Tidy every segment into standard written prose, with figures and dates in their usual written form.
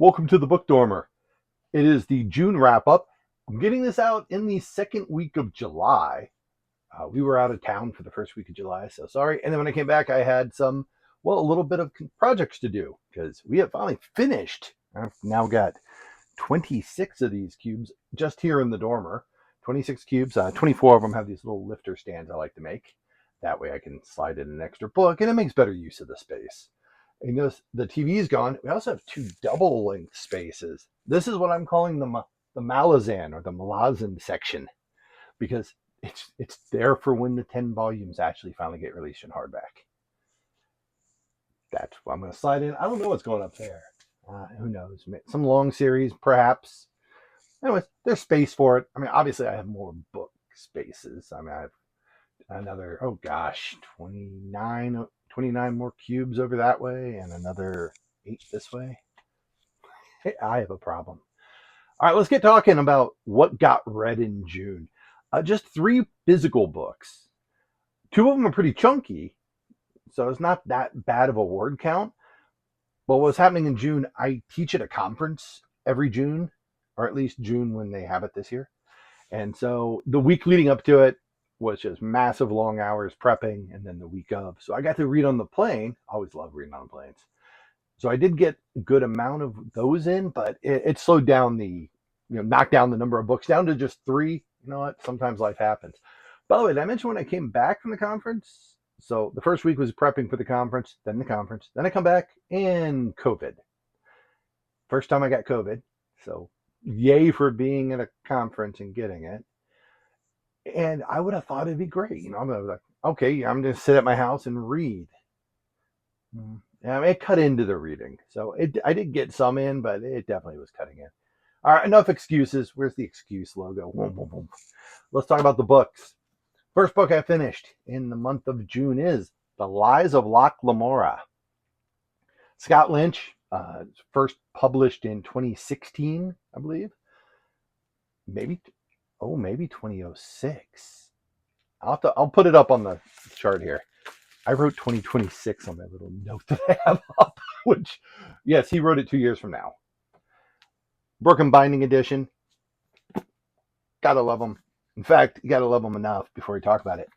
Welcome to the Book Dormer. It is the June wrap up. I'm getting this out in the second week of July. We were out of town for the first week of July, so sorry. And then when I came back, I had a little bit of projects to do because we have finally finished. I've now got 26 of these cubes just here in the dormer. 26 cubes, 24 of them have these little lifter stands I like to make. That way I can slide in an extra book and it makes better use of the space. You notice the TV is gone. We also have two double length spaces. This is what I'm calling the Malazan or the Malazan section because it's there for when the 10 volumes actually finally get released in hardback. That's what I'm going to slide in. I don't know what's going up there. Who knows? Some long series, perhaps. Anyways, there's space for it. I mean, obviously, I have more book spaces. I mean, I have another, 29 more cubes over that way and another 8 this way. I have a problem. All right, let's get talking about what got read in June. Just 3 physical books. 2 of them are pretty chunky, so it's not that bad of a word count. But what's happening in June, I teach at a conference every June, or at least June when they have it this year. And so the week leading up to it was just massive long hours prepping, and then the week of. So I got to read on the plane. I always love reading on planes. So I did get a good amount of those in, but it slowed down knocked down the number of books down to just 3. You know what? Sometimes life happens. By the way, did I mention when I came back from the conference? So the first week was prepping for the conference, then I come back and COVID. First time I got COVID. So yay for being at a conference and getting it. And I would have thought it'd be great. I'm like, okay, I'm going to sit at my house and read. Yeah, it cut into the reading. So I did get some in, but it definitely was cutting in. All right, enough excuses. Where's the excuse logo? Let's talk about the books. First book I finished in the month of June is The Lies of Locke Lamora. Scott Lynch, first published in 2016, I believe. Maybe 2006. I'll put it up on the chart here. I wrote 2026 on my little note that I have up, which, yes, he wrote it 2 years from now. Broken Binding edition. Gotta love them. In fact, you gotta love them enough before we talk about it.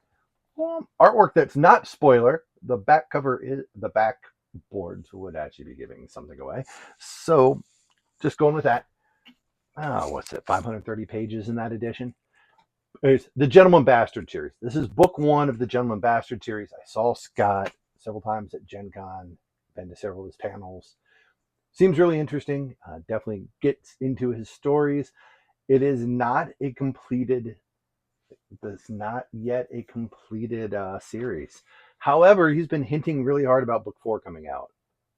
Artwork that's not spoiler. The back cover is the back boards would actually be giving something away. So just going with that. What's it? 530 pages in that edition. It's the Gentleman Bastard series. This is book 1 of the Gentleman Bastard series. I saw Scott several times at Gen Con, been to several of his panels. Seems really interesting. Definitely gets into his stories. It is not a completed. It's not yet a completed series. However, he's been hinting really hard about book 4 coming out,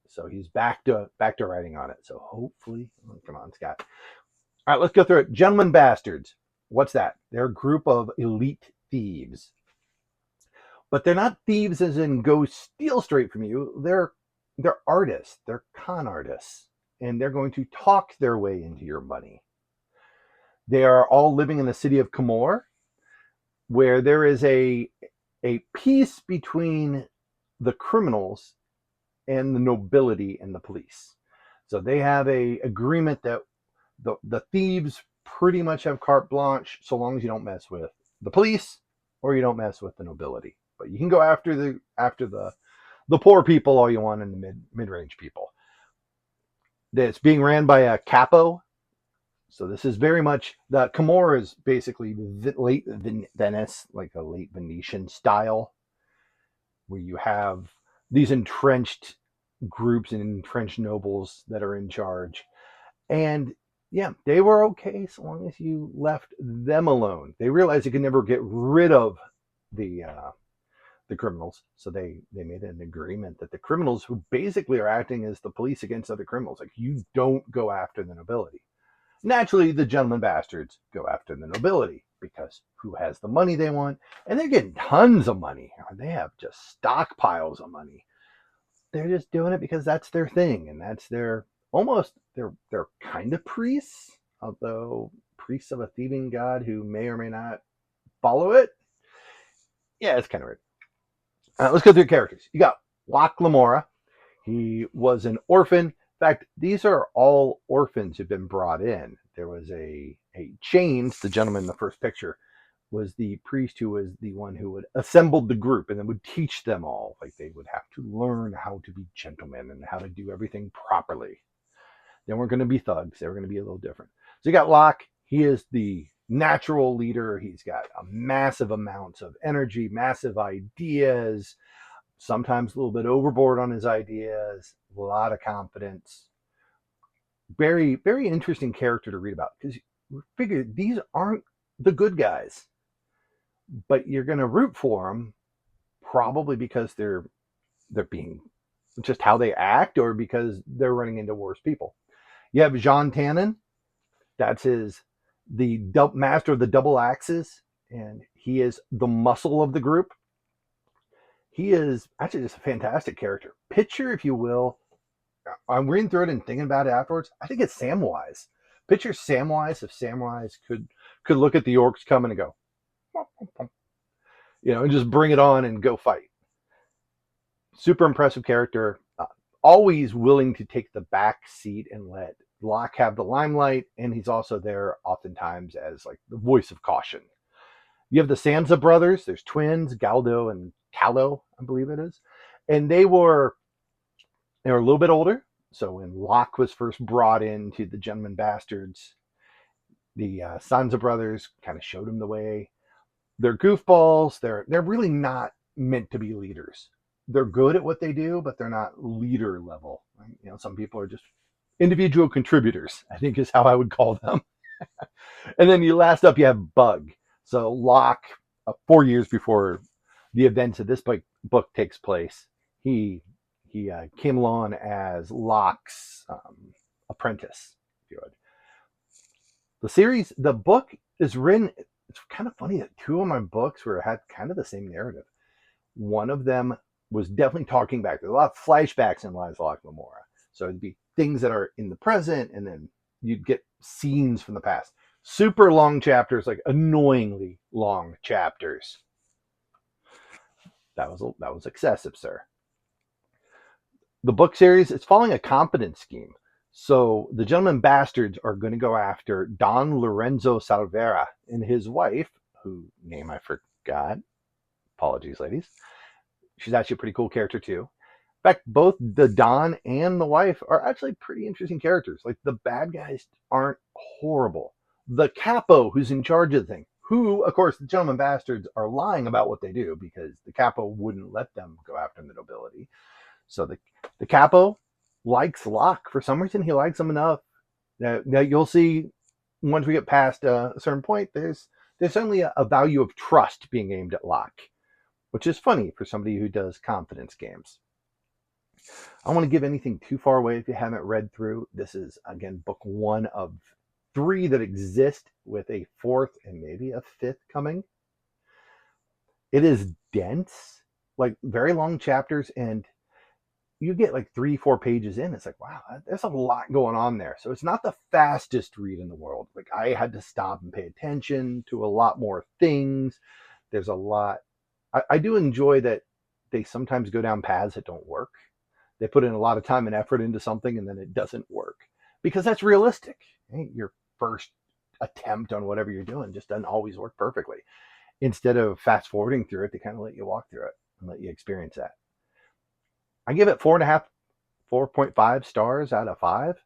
so he's back to writing on it. So hopefully, come on, Scott. All right, let's go through it. Gentleman Bastards. What's that? They're a group of elite thieves, but they're not thieves as in go steal straight from you. They're artists. They're con artists, and they're going to talk their way into your money. They are all living in the city of Camor, where there is a peace between the criminals and the nobility and the police. So they have a agreement that the thieves pretty much have carte blanche so long as you don't mess with the police or you don't mess with the nobility. But you can go after the poor people all you want and the mid-range people. It's being ran by a capo. So this is very much, the Camorra is basically late Venice, like a late Venetian style, where you have these entrenched groups and entrenched nobles that are in charge. And yeah, they were okay so long as you left them alone. They realized they could never get rid of the criminals. So they made an agreement that the criminals, who basically are acting as the police against other criminals, like, you don't go after the nobility. Naturally, the Gentleman Bastards go after the nobility because who has the money they want? And they're getting tons of money. They have just stockpiles of money. They're just doing it because that's their thing, and that's they're kind of priests, although priests of a thieving god who may or may not follow it. Yeah, it's kind of weird. Let's go through the characters. You got Locke Lamora. He was an orphan fact, these are all orphans who've been brought in. There was a Chains, the gentleman in the first picture, was the priest who was the one who would assemble the group and then would teach them all. Like they would have to learn how to be gentlemen and how to do everything properly. They weren't going to be thugs. They were going to be a little different. So you got Locke. He is the natural leader. He's got a massive amounts of energy, massive ideas, sometimes a little bit overboard on his ideas, a lot of confidence. Very, very interesting character to read about because you figure these aren't the good guys, but you're going to root for them probably because they're being just how they act or because they're running into worse people. You have Jean Tannen. That's the master of the double axes, and he is the muscle of the group. He is actually just a fantastic character. Picture, if you will, I'm reading through it and thinking about it afterwards. I think it's Samwise. Picture Samwise if Samwise could look at the orcs coming and go, and just bring it on and go fight. Super impressive character. Always willing to take the back seat and let Locke have the limelight, and he's also there oftentimes as like the voice of caution. You have the Sansa brothers. There's twins, Galdo and Callo, I believe it is, and they were a little bit older. So when Locke was first brought into the Gentlemen Bastards, the Sansa brothers kind of showed him the way. They're goofballs. They're really not meant to be leaders. They're good at what they do, but they're not leader level. Right? Some people are just individual contributors, I think is how I would call them. And then last up, you have Bug. So Locke, 4 years before the events of this book takes place, he came along as Locke's apprentice, if you would. The book is written, it's kind of funny that two of my books had kind of the same narrative. One of them was definitely talking back. There's a lot of flashbacks in Lies of Locke Lamora. So it'd be things that are in the present, and then you'd get scenes from the past. Super long chapters, like annoyingly long chapters. That was excessive, sir. The book series, it's following a competence scheme. So the Gentlemen Bastards are going to go after Don Lorenzo Salvera and his wife, whose name I forgot. Apologies, ladies. She's actually a pretty cool character too. In fact, both the Don and the wife are actually pretty interesting characters. Like the bad guys aren't horrible. The capo who's in charge of the thing, who, of course, the Gentlemen Bastards are lying about what they do because the capo wouldn't let them go after the nobility. So the capo likes Locke. For some reason, he likes him enough. Now you'll see once we get past a certain point, there's certainly a value of trust being aimed at Locke, which is funny for somebody who does confidence games. I don't want to give anything too far away if you haven't read through. This is, again, book 1 of 3 that exist, with a 4th and maybe a 5th coming. It is dense, like very long chapters, and you get like 3-4 pages in. It's like, wow, there's a lot going on there. So it's not the fastest read in the world. Like I had to stop and pay attention to a lot more things. There's a lot. I do enjoy that they sometimes go down paths that don't work. They put in a lot of time and effort into something and then it doesn't work because that's realistic. Your first attempt on whatever you're doing just doesn't always work perfectly. Instead of fast forwarding through it, they kind of let you walk through it and let you experience that. I give it 4.5 stars out of 5.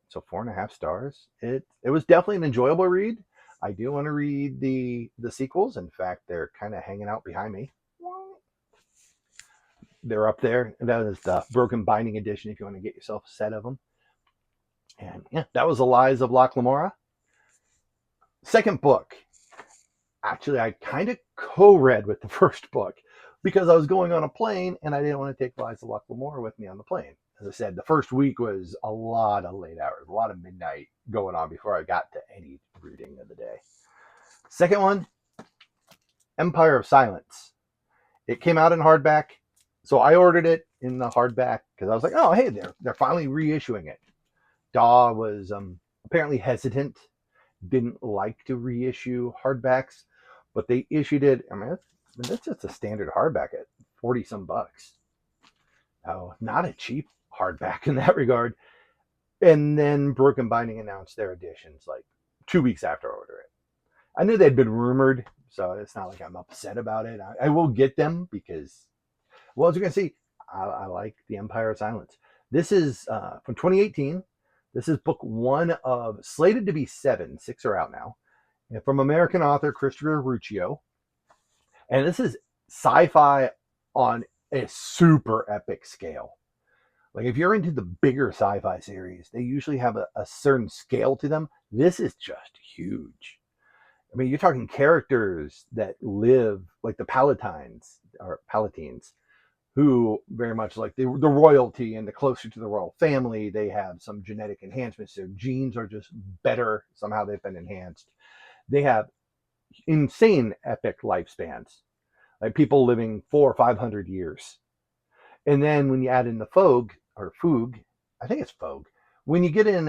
So 4.5 stars. It was definitely an enjoyable read. I do want to read the sequels. In fact, they're kind of hanging out behind me. They're up there. That is the Broken Binding edition if you want to get yourself a set of them. And yeah, that was The Lies of Locke Lamora. Second book. Actually, I kind of co-read with the first book because I was going on a plane and I didn't want to take Lies of Locke Lamora with me on the plane. As I said, the first week was a lot of late hours, a lot of midnight going on before I got to any reading of the day. Second one, Empire of Silence. It came out in hardback. So I ordered it in the hardback because I was like, oh, hey, they're finally reissuing it. Daw was apparently hesitant, didn't like to reissue hardbacks, but they issued it. I mean, that's just a standard hardback at 40 some bucks. Oh, not a cheap hardback in that regard. And then Broken Binding announced their editions like 2 weeks after I ordered it. I knew they'd been rumored, so it's not like I'm upset about it. I will get them because, well, as you can see, I like The Empire of Silence. This is from 2018. This is book one of slated to be seven. Six are out now. And from American author Christopher Ruccio. And this is sci-fi on a super epic scale. Like if you're into the bigger sci-fi series, they usually have a certain scale to them. This is just huge. I mean, you're talking characters that live like the Palatines, who very much like the royalty and the closer to the royal family. They have some genetic enhancements. Their genes are just better. Somehow they've been enhanced. They have insane epic lifespans, like people living 400 or 500 years. And then when you add in the Foog, I think it's Foog. When you get in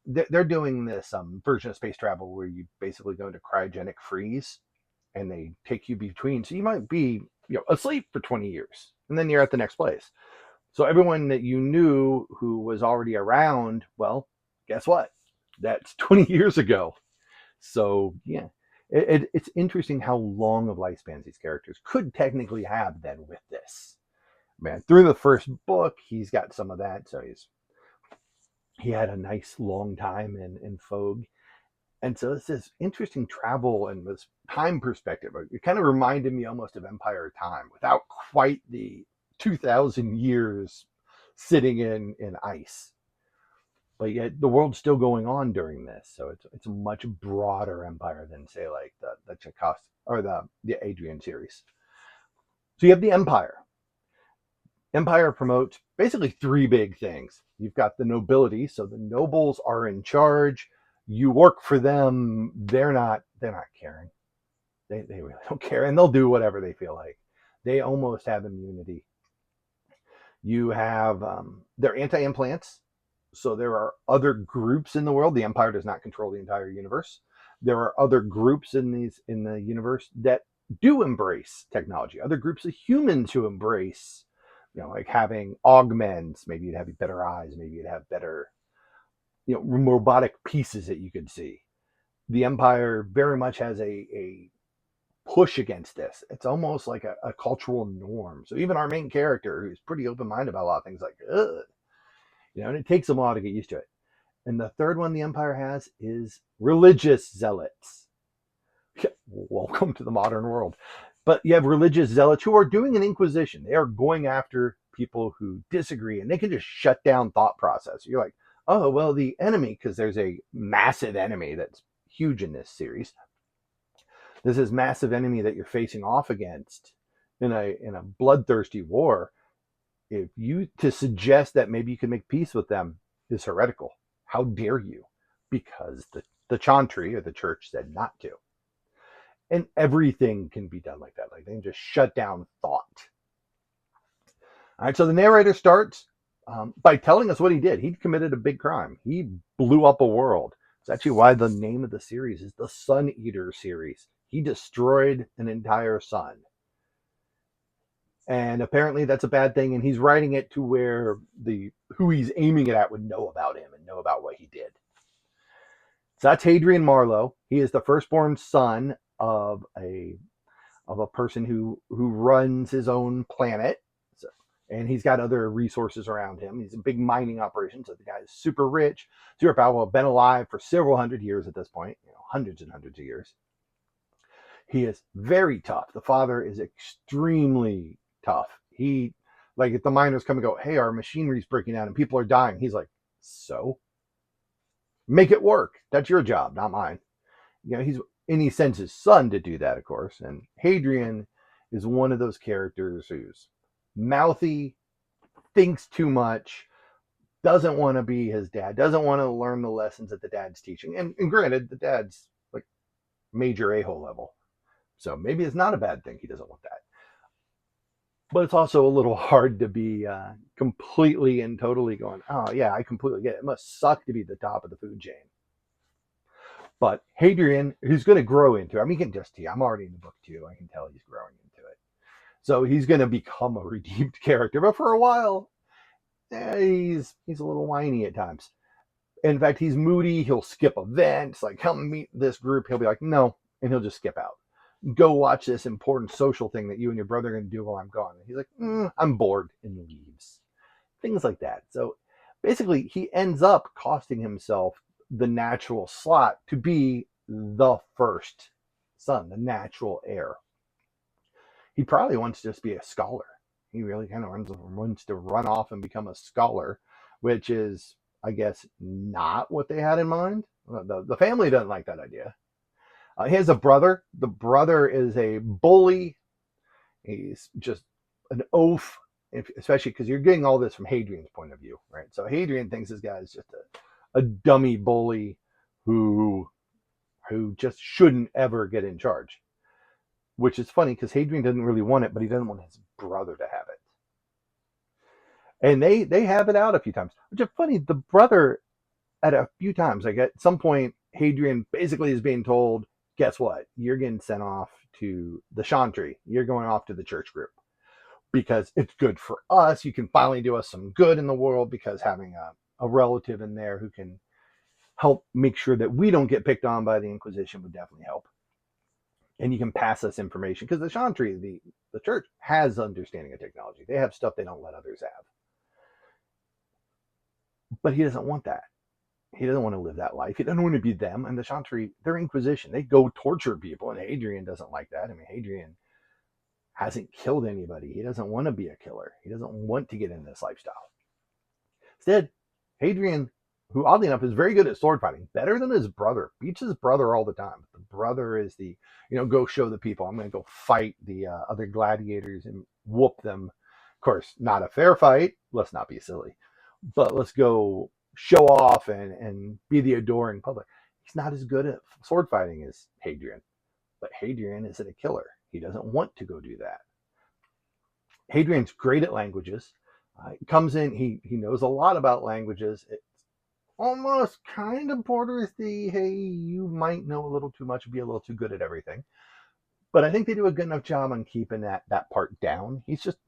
they're doing this version of space travel where you basically go into cryogenic freeze, and they take you between. So you might be asleep for 20 years, and then you're at the next place. So everyone that you knew who was already around, well, guess what? That's 20 years ago. So yeah, it's interesting how long of lifespans these characters could technically have then with this. Man, through the first book, he's got some of that. So he had a nice long time in Fogue. And so it's this interesting travel and this time perspective. It kind of reminded me almost of Empire Time without quite the 2,000 years sitting in ice. But yet the world's still going on during this. So it's a much broader empire than say like the Tchaikovsky or the Adrian series. So you have the Empire. Empire promotes basically three big things. You've got the nobility, so the nobles are in charge. You work for them. They're not caring. They really don't care, and they'll do whatever they feel like. They almost have immunity. You have they're anti-implants, so there are other groups in the world. The Empire does not control the entire universe. There are other groups in the universe that do embrace technology. Other groups of humans who embrace, like having augments. Maybe you'd have better eyes. Maybe you'd have better, robotic pieces that you could see. The Empire very much has a push against this. It's almost like a cultural norm. So even our main character, who's pretty open-minded about a lot of things, like, ugh, and it takes a while to get used to it. And the third one the Empire has is religious zealots. Welcome to the modern world. But you have religious zealots who are doing an inquisition. They are going after people who disagree, and they can just shut down thought process. You're like, oh, well, the enemy, because there's a massive enemy that's huge in this series. There's this massive enemy that you're facing off against in a bloodthirsty war. If you to suggest that maybe you can make peace with them is heretical. How dare you? Because the Chantry or the church said not to. And everything can be done like that. Like they can just shut down thought. All right, so the narrator starts by telling us what he did. He committed a big crime. He blew up a world. It's actually why the name of the series is the Sun Eater series. He destroyed an entire sun. And apparently that's a bad thing. And he's writing it to where who he's aiming it at would know about him and know about what he did. So that's Hadrian Marlowe. He is the firstborn son of a person who runs his own planet. So, and he's got other resources around him. He's a big mining operation. So the guy is super rich, super powerful, been alive for several hundred years at this point, hundreds and hundreds of years. He is very tough. The father is extremely tough. He, like, if the miners come and go, hey, our machinery's breaking down and people are dying, he's like, so make it work. That's your job, not mine. He sends his son to do that, of course. And Hadrian is one of those characters who's mouthy, thinks too much, doesn't want to be his dad, doesn't want to learn the lessons that the dad's teaching. And granted, the dad's like major a-hole level. So maybe it's not a bad thing. He doesn't want that. But it's also a little hard to be completely and totally going, oh, yeah, I completely get it. It must suck to be the top of the food chain. But Hadrian, who's going to grow into it, I mean, you can just see, I'm already in the book too. I can tell he's growing into it. So he's going to become a redeemed character. But for a while, he's a little whiny at times. In fact, he's moody. He'll skip events. Like, come meet this group. He'll be like, no. And he'll just skip out. Go watch this important social thing that you and your brother are going to do while I'm gone. And he's like, I'm bored, and leaves. Things like that. So basically, he ends up costing himself the natural slot to be the first son, the natural heir. He probably wants to just be a scholar. He really kind of wants to run off and become a scholar, which is, I guess, not what they had in mind. The family doesn't like that idea. He has a brother. The brother is a bully. He's just an oaf, especially because you're getting all this from Hadrian's point of view, right? So Hadrian thinks this guy is just a dummy bully who just shouldn't ever get in charge, which is funny because Hadrian doesn't really want it, but he doesn't want his brother to have it. And they have it out a few times, which is funny. The brother, at a few times, like at some point, Hadrian basically is being told, guess what? You're getting sent off to the Chantry. You're going off to the church group because it's good for us. You can finally do us some good in the world because having a relative in there who can help make sure that we don't get picked on by the Inquisition would definitely help. And you can pass us information because the Chantry, the church, has understanding of technology. They have stuff they don't let others have. But he doesn't want that. He doesn't want to live that life. He doesn't want to be them. And the Chantry, they're Inquisition. They go torture people. And Hadrian doesn't like that. I mean, Hadrian hasn't killed anybody. He doesn't want to be a killer. He doesn't want to get in this lifestyle. Instead, Hadrian, who oddly enough is very good at sword fighting, better than his brother, beats his brother all the time. The brother is the, go show the people. I'm going to go fight the other gladiators and whoop them. Of course, not a fair fight. Let's not be silly. But let's go show off and be the adoring public. He's not as good at sword fighting as Hadrian, but Hadrian isn't a killer. He doesn't want to go do that. Hadrian's great at languages. He comes in, he knows a lot about languages. It's almost kind of borders the, hey, you might know a little too much, be a little too good at everything. But I think they do a good enough job on keeping that part down. He's just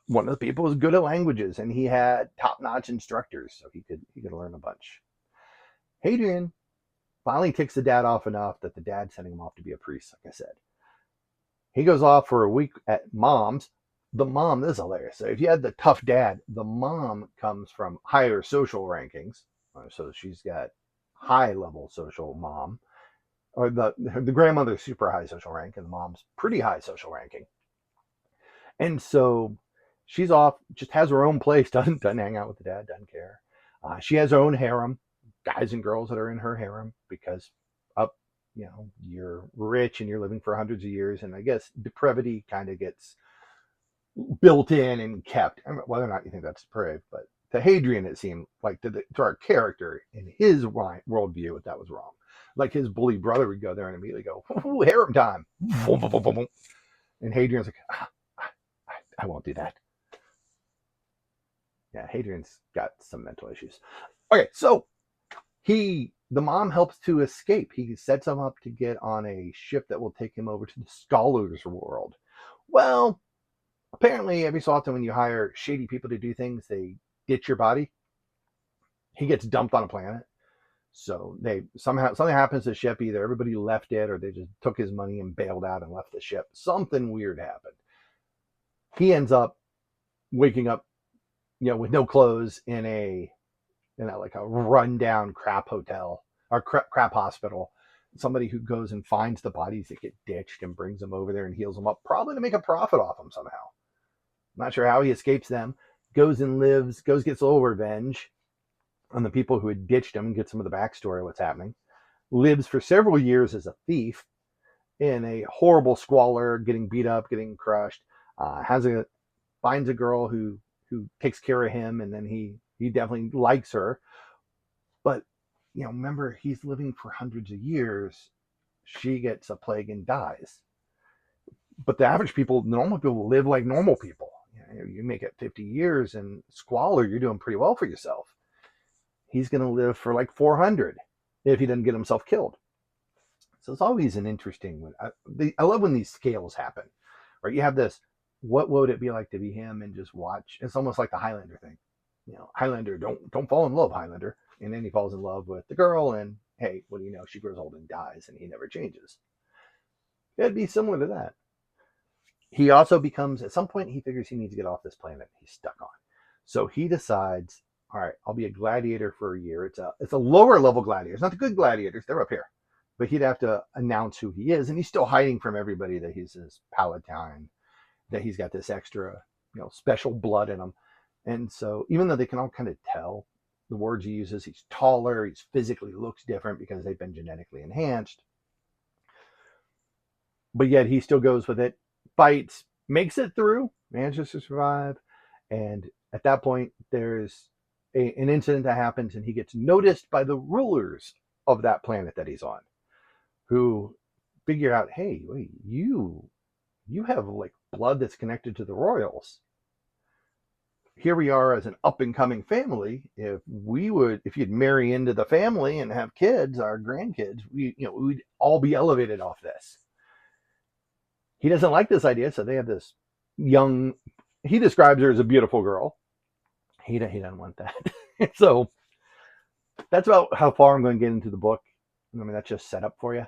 one of the people who's good at languages, and he had top-notch instructors, so he could learn a bunch. Hadrian finally ticks the dad off enough that the dad's sending him off to be a priest, like I said. He goes off for a week at mom's. The mom, this is hilarious. So if you had the tough dad, the mom comes from higher social rankings. So she's got high-level social mom. Or the grandmother's super high social rank, and the mom's pretty high social ranking. And so she's off, just has her own place, doesn't hang out with the dad, doesn't care. She has her own harem, guys and girls that are in her harem because you're rich and you're living for hundreds of years, and I guess depravity kind of gets built in and kept. I mean, whether or not you think that's depraved, but to Hadrian it seemed like to our character in his worldview that was wrong. Like his bully brother would go there and immediately go, ooh, harem time. And Hadrian's like, I won't do that. Yeah, Hadrian's got some mental issues. Okay, so the mom helps to escape. He sets him up to get on a ship that will take him over to the scholars' world. Well, apparently every so often when you hire shady people to do things, they ditch your body. He gets dumped on a planet. So something happens to the ship. Either everybody left it or they just took his money and bailed out and left the ship. Something weird happened. He ends up waking up, with no clothes in a rundown crap hotel or crap hospital. Somebody who goes and finds the bodies that get ditched and brings them over there and heals them up, probably to make a profit off them somehow. I'm not sure how he escapes them. Gets a little revenge on the people who had ditched him, get some of the backstory of what's happening. Lives for several years as a thief in a horrible squalor, getting beat up, getting crushed. Finds a girl who takes care of him, and then he definitely likes her. But remember, he's living for hundreds of years. She gets a plague and dies. But the average people, normal people, live like normal people. You make it 50 years in squalor, you're doing pretty well for yourself. He's going to live for like 400 if he doesn't get himself killed. So it's always an interesting one. I love when these scales happen, right? You have this, what would it be like to be him, and just watch? It's almost like the Highlander thing. Highlander, don't fall in love, Highlander. And then he falls in love with the girl, and hey, what do you know? She grows old and dies, and he never changes. It'd be similar to that. He also becomes, at some point, he figures he needs to get off this planet he's stuck on. So he decides, all right, I'll be a gladiator for a year. It's a lower level gladiator. It's not the good gladiators. They're up here. But he'd have to announce who he is. And he's still hiding from everybody that he's this palatine, that he's got this extra, special blood in him. And so even though they can all kind of tell the words he uses, he's taller, he's physically looks different because they've been genetically enhanced. But yet he still goes with it, fights, makes it through, manages to survive. And at that point, there's an incident that happens, and he gets noticed by the rulers of that planet that he's on, who figure out, hey, wait, you have like blood that's connected to the royals. Here we are as an up and coming family. If you'd marry into the family and have kids, our grandkids, we'd all be elevated off this. He doesn't like this idea, so they have this young, he describes her as a beautiful girl. He doesn't want that. So that's about how far I'm going to get into the book. I mean, that's just set up for you.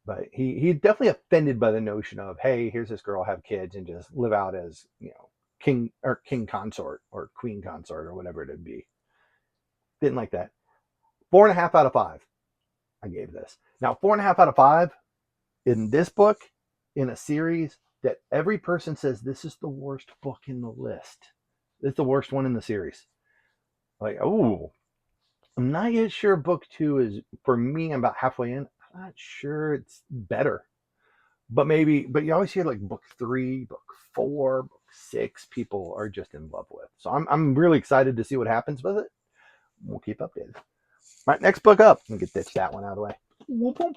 But he's definitely offended by the notion of, hey, here's this girl, have kids, and just live out as, king consort or queen consort or whatever it'd be. Didn't like that. 4.5 out of 5 I gave this. Now, 4.5 out of 5 in this book, in a series that every person says this is the worst book in the list. It's the worst one in the series. Like, oh, I'm not yet sure book 2 is, for me, I'm about halfway in. I'm not sure it's better. But you always hear like book 3, book 4, book 6, people are just in love with. So I'm really excited to see what happens with it. We'll keep updated. All right, next book up. I'm going to ditch that one out of the way. Whoop, whoop.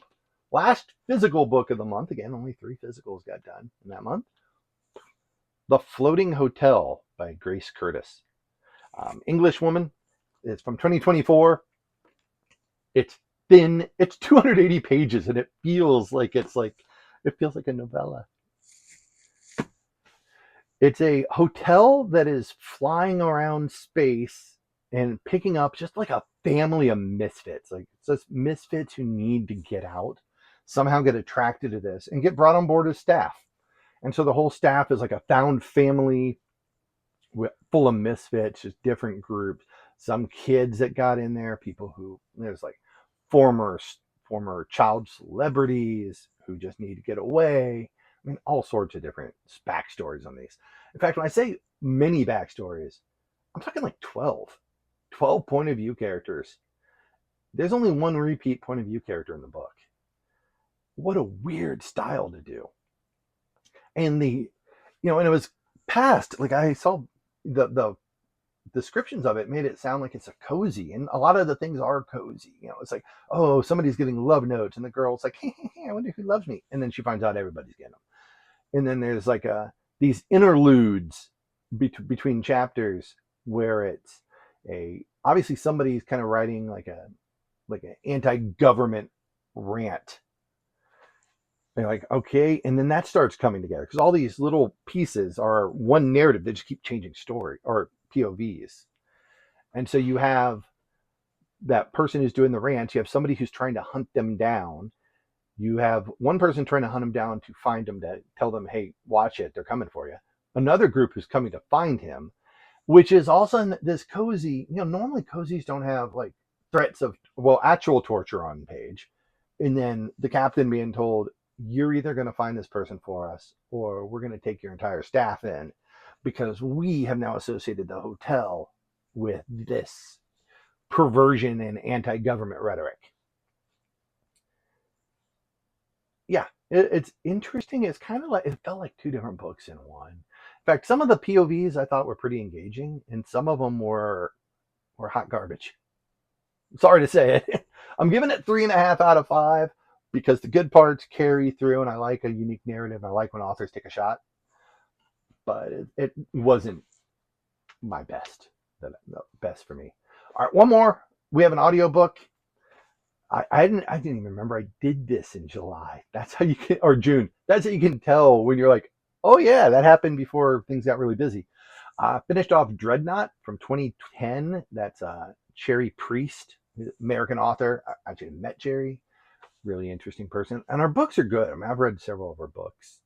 Last physical book of the month. Again, only 3 physicals got done in that month. The Floating Hotel by Grace Curtis. English woman. It's from 2024. It's thin. It's 280 pages, and it feels like a novella. It's a hotel that is flying around space and picking up just like a family of misfits. Like it's just misfits who need to get out, somehow get attracted to this, and get brought on board as staff. And so the whole staff is like a found family full of misfits, just different groups. Some kids that got in there, people who, there's like former child celebrities who just need to get away. I mean, all sorts of different backstories on these. In fact, when I say many backstories, I'm talking like 12 point of view characters. There's only one repeat point of view character in the book. What a weird style to do. And and it was past, like I saw the descriptions of it made it sound like it's a cozy, and a lot of the things are cozy. It's like, oh, somebody's getting love notes, and the girl's like, hey, I wonder who loves me, and then she finds out everybody's getting them. And then there's like these interludes between chapters where it's obviously somebody's kind of writing like an anti-government rant. They're like, okay, and then that starts coming together because all these little pieces are one narrative. They just keep changing story or POVs. And so you have that person who's doing the rant. You have somebody who's trying to hunt them down. You have one person trying to hunt them down to find them, to tell them, hey, watch it, they're coming for you. Another group who's coming to find him, which is also in this cozy. Normally cozies don't have like threats of, actual torture on page. And then the captain being told, you're either going to find this person for us or we're going to take your entire staff in because we have now associated the hotel with this perversion and anti-government rhetoric. Yeah, it's interesting. It's kind of like, it felt like 2 different books in one. In fact, some of the POVs I thought were pretty engaging, and some of them were hot garbage. Sorry to say it. I'm giving it 3.5 out of 5 because the good parts carry through, and I like a unique narrative. I like when authors take a shot, but it wasn't my best. The best for me. All right, one more. We have an audiobook. I didn't even remember I did this in July. That's how you can, or June. That's how you can tell when you're like, oh yeah, that happened before things got really busy. Finished off Dreadnought from 2010. That's Cherry Priest, American author. I actually met Cherry, really interesting person. And our books are good. I mean, I've read several of her books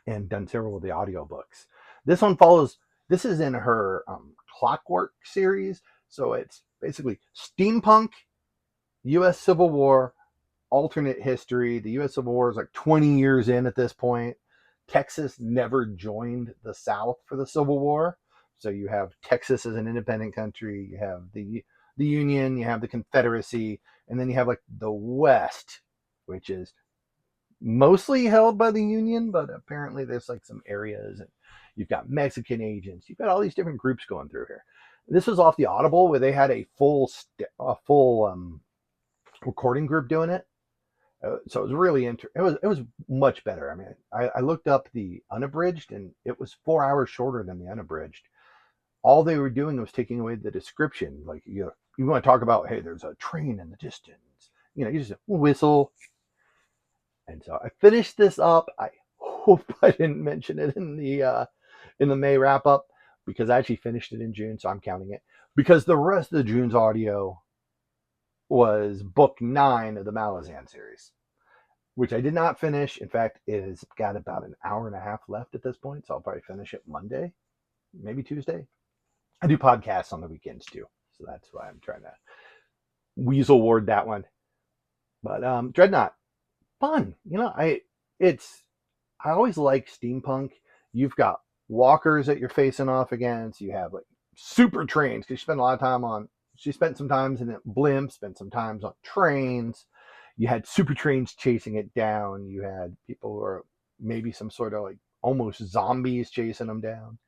and done several of the audiobooks. This one follows, this is in her Clockwork series. So it's basically steampunk, US Civil War, alternate history. The US Civil War is like 20 years in at this point. Texas never joined the South for the Civil War. So you have Texas as an independent country, you have the Union, you have the Confederacy, and then you have like the West, which is mostly held by the Union, but apparently there's like some areas, and you've got Mexican agents, you've got all these different groups going through here. This was off the Audible where they had a full recording group doing it. So it was really it was much better. I mean, I looked up the unabridged, and it was 4 hours shorter than the unabridged. All they were doing was taking away the description. Like you want to talk about, hey, there's a train in the distance. You just whistle. And so I finished this up. I hope I didn't mention it in the May wrap up, because I actually finished it in June, so I'm counting it. Because the rest of June's audio was book 9 of the Malazan series, which I did not finish. In fact, it has got about an hour and a half left at this point, so I'll probably finish it Monday, maybe Tuesday. I do podcasts on the weekends too, so that's why I'm trying to weasel ward that one. But Dreadnought, fun. I always like steampunk. You've got walkers that you're facing off against. You have like super trains, because she spent some times in blimps, spent some times on trains. You had super trains chasing it down. You had people who are maybe some sort of like almost zombies chasing them down.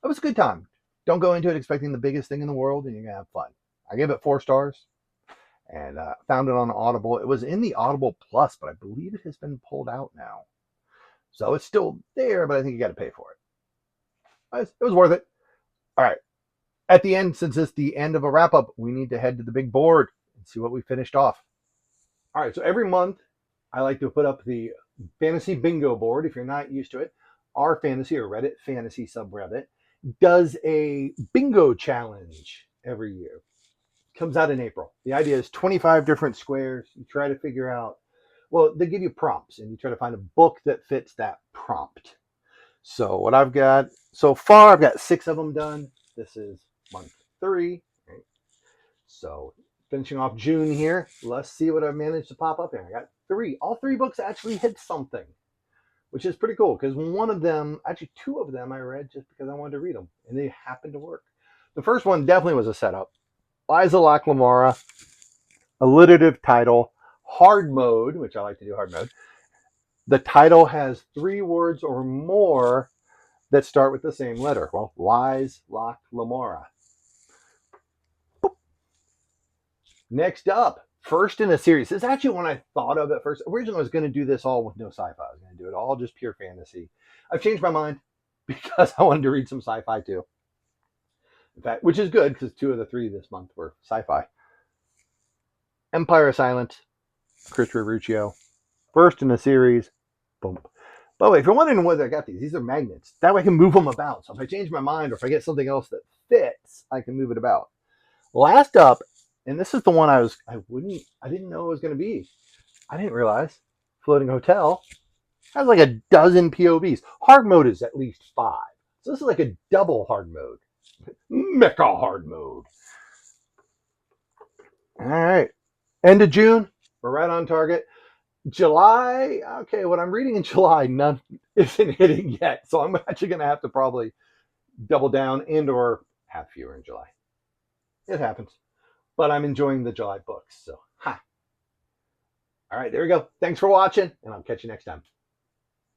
It was a good time. Don't go into it expecting the biggest thing in the world, and you're going to have fun. I gave it 4 stars, and found it on Audible. It was in the Audible Plus, but I believe it has been pulled out now. So it's still there, but I think you got to pay for it. It was worth it. All right. At the end, since it's the end of a wrap up, we need to head to the big board and see what we finished off. All right. So every month, I like to put up the fantasy bingo board. If you're not used to it, our fantasy or Reddit fantasy subreddit does a bingo challenge every year. It comes out in April. The idea is 25 different squares. You try to figure out, well, they give you prompts, and you try to find a book that fits that prompt. So what I've got so far, I've got 6 of them done. This is month 3. Right? So finishing off June here. Let's see what I've managed to pop up here. I got 3. All 3 books actually hit something, which is pretty cool, because one of them, actually 2 of them, I read just because I wanted to read them, and they happened to work. The first one definitely was a setup. Liza Locke Lamora, alliterative title, hard mode, which I like to do hard mode. The title has 3 words or more that start with the same letter. Well, Liza Locke Lamora. Next up, first in a series. This is actually one I thought of at first. Originally, I was going to do this all with no sci-fi. I was going to do it all just pure fantasy. I've changed my mind because I wanted to read some sci-fi too. In fact, which is good, because 2 of the 3 this month were sci-fi. Empire of Silence, Chris Ruccio. First in a series. Boom. By the way, if you're wondering whether I got these are magnets. That way I can move them about. So if I change my mind or if I get something else that fits, I can move it about. Last up, and this is the one I didn't know it was going to be. I didn't realize Floating Hotel has like a dozen POVs. Hard mode is at least 5. So this is like a double hard mode. Mecha hard mode. All right. End of June. We're right on target. July. Okay, what I'm reading in July, none isn't hitting yet. So I'm actually going to have to probably double down and or have fewer in July. It happens. But I'm enjoying the July books. So, hi. All right, there we go. Thanks for watching, and I'll catch you next time.